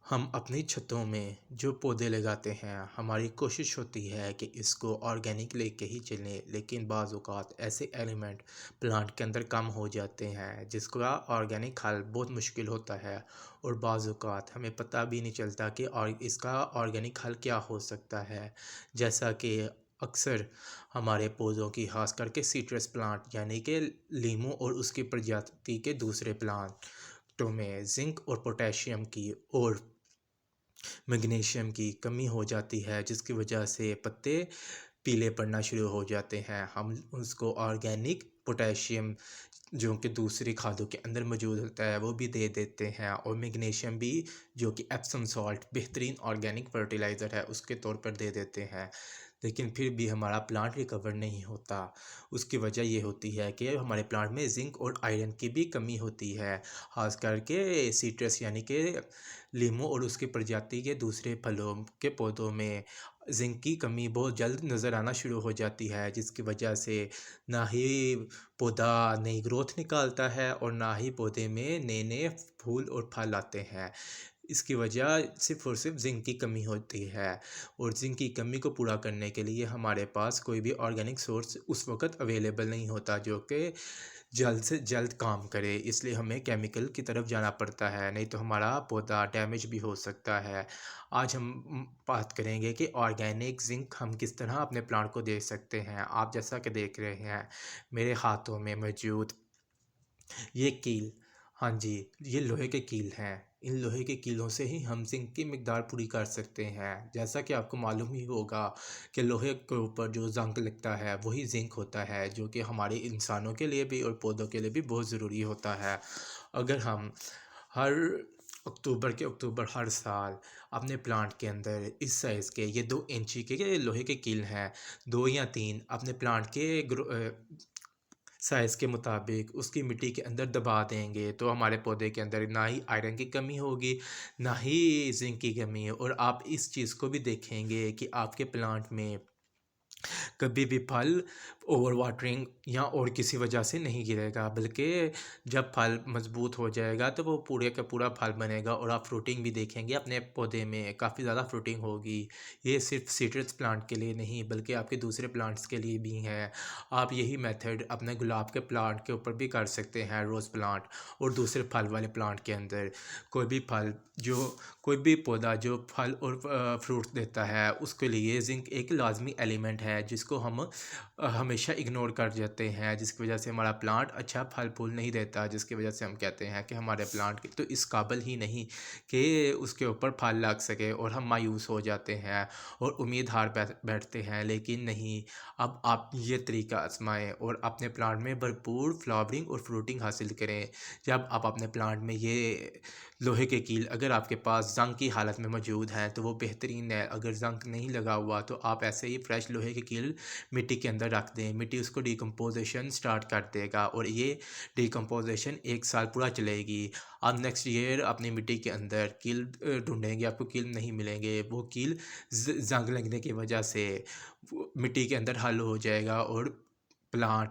हम अपनी छतों में जो पौधे लगाते हैं हमारी कोशिश होती है कि इसको ऑर्गेनिक लेके ही चलें, लेकिन बाज़ औक़ात ऐसे एलिमेंट प्लांट के अंदर कम हो जाते हैं जिसका ऑर्गेनिक हल बहुत मुश्किल होता है। और बाज़ औक़ात हमें पता भी नहीं चलता कि और इसका ऑर्गेनिक हल क्या हो सकता है। जैसा कि अक्सर हमारे पौधों की खास करके सिट्रस प्लांट यानी कि लीमू और उसकी प्रजाति के दूसरे प्लांटों में जिंक और पोटेशियम की और मैग्नीशियम की कमी हो जाती है, जिसकी वजह से पत्ते पीले पड़ना शुरू हो जाते हैं। हम उसको ऑर्गेनिक पोटेशियम जो कि दूसरी खादों के अंदर मौजूद होता है वो भी दे देते हैं, और मैग्नीशियम भी जो कि एप्सम सॉल्ट बेहतरीन ऑर्गेनिक फर्टिलाइज़र है उसके तौर पर दे देते हैं। लेकिन फिर भी हमारा प्लांट रिकवर नहीं होता। उसकी वजह ये होती है कि हमारे प्लांट में जिंक और आयरन की भी कमी होती है, खास करके सिट्रस यानी कि लीमू और उसकी प्रजाति के दूसरे फलों के पौधों में जिंक की कमी बहुत जल्द नज़र आना शुरू हो जाती है, जिसकी वजह से ना ही पौधा नई ग्रोथ निकालता है और ना ही पौधे में नए नए फूल और फल आते हैं। इसकी वजह सिर्फ़ और सिर्फ ज़िंक की कमी होती है, और ज़िंक की कमी को पूरा करने के लिए हमारे पास कोई भी ऑर्गेनिक सोर्स उस वक़्त अवेलेबल नहीं होता जो कि जल्द से जल्द काम करे, इसलिए हमें केमिकल की तरफ जाना पड़ता है, नहीं तो हमारा पौधा डैमेज भी हो सकता है। आज हम बात करेंगे कि ऑर्गेनिक ज़िंक हम किस तरह अपने प्लांट को दे सकते हैं। आप जैसा कि देख रहे हैं मेरे हाथों में मौजूद ये कील, हाँ जी, ये लोहे के कील हैं। इन लोहे के कीलों से ही हम ज़िंक की मिक़दार पूरी कर सकते हैं। जैसा कि आपको मालूम ही होगा कि लोहे के ऊपर जो ज़ंग लगता है वही ज़िंक होता है, जो कि हमारे इंसानों के लिए भी और पौधों के लिए भी बहुत ज़रूरी होता है। अगर हम हर अक्टूबर हर साल अपने प्लांट के अंदर इस साइज़ के ये 2 इंची के लोहे के कील हैं, 2 या 3 अपने प्लांट के साइज़ के मुताबिक उसकी मिट्टी के अंदर दबा देंगे, तो हमारे पौधे के अंदर ना ही आयरन की कमी होगी, ना ही ज़िंक की कमी। और आप इस चीज़ को भी देखेंगे कि आपके प्लांट में कभी भी फल ओवर वाटरिंग या और किसी वजह से नहीं गिरेगा, बल्कि जब फल मजबूत हो जाएगा तो वो पूरे का पूरा फल बनेगा, और आप फ्रूटिंग भी देखेंगे अपने पौधे में काफ़ी ज़्यादा फ्रूटिंग होगी। ये सिर्फ सिट्रस प्लांट के लिए नहीं बल्कि आपके दूसरे प्लांट्स के लिए भी है। आप यही मेथड अपने गुलाब के प्लांट के ऊपर भी कर सकते हैं, रोज़ प्लांट और दूसरे फल वाले प्लांट के अंदर। कोई भी फल जो कोई भी पौधा जो फल और फ्रूट देता है उसके लिए ज़िंक एक लाज़मी एलिमेंट है, जिसको हम हमेशा इग्नोर कर जाते हैं, जिसकी वजह से हमारा प्लांट अच्छा फल फूल नहीं देता, जिसकी वजह से हम कहते हैं कि हमारे प्लांट तो इस काबिल ही नहीं कि उसके ऊपर फल लग सके, और हम मायूस हो जाते हैं और उम्मीद हार बैठते हैं। लेकिन नहीं, अब आप ये तरीका आजमाएं और अपने प्लांट में भरपूर फ्लावरिंग और फ्रूटिंग हासिल करें। जब आप अपने प्लांट में ये लोहे के कील अगर आपके पास ज़ंग की हालत में मौजूद हैं तो वो बेहतरीन है। अगर ज़ंग नहीं लगा हुआ तो आप ऐसे ही फ्रेश लोहे के कील मिट्टी के अंदर रख दें, मिट्टी उसको डिकम्पोजिशन स्टार्ट कर देगा, और ये डिकम्पोजिशन 1 साल पूरा चलेगी। आप नेक्स्ट ईयर अपनी मिट्टी के अंदर कील ढूंढेंगे, आपको कील नहीं मिलेंगे। वो कील ज़ंग लगने की वजह से मिट्टी के अंदर हल हो जाएगा, और प्लांट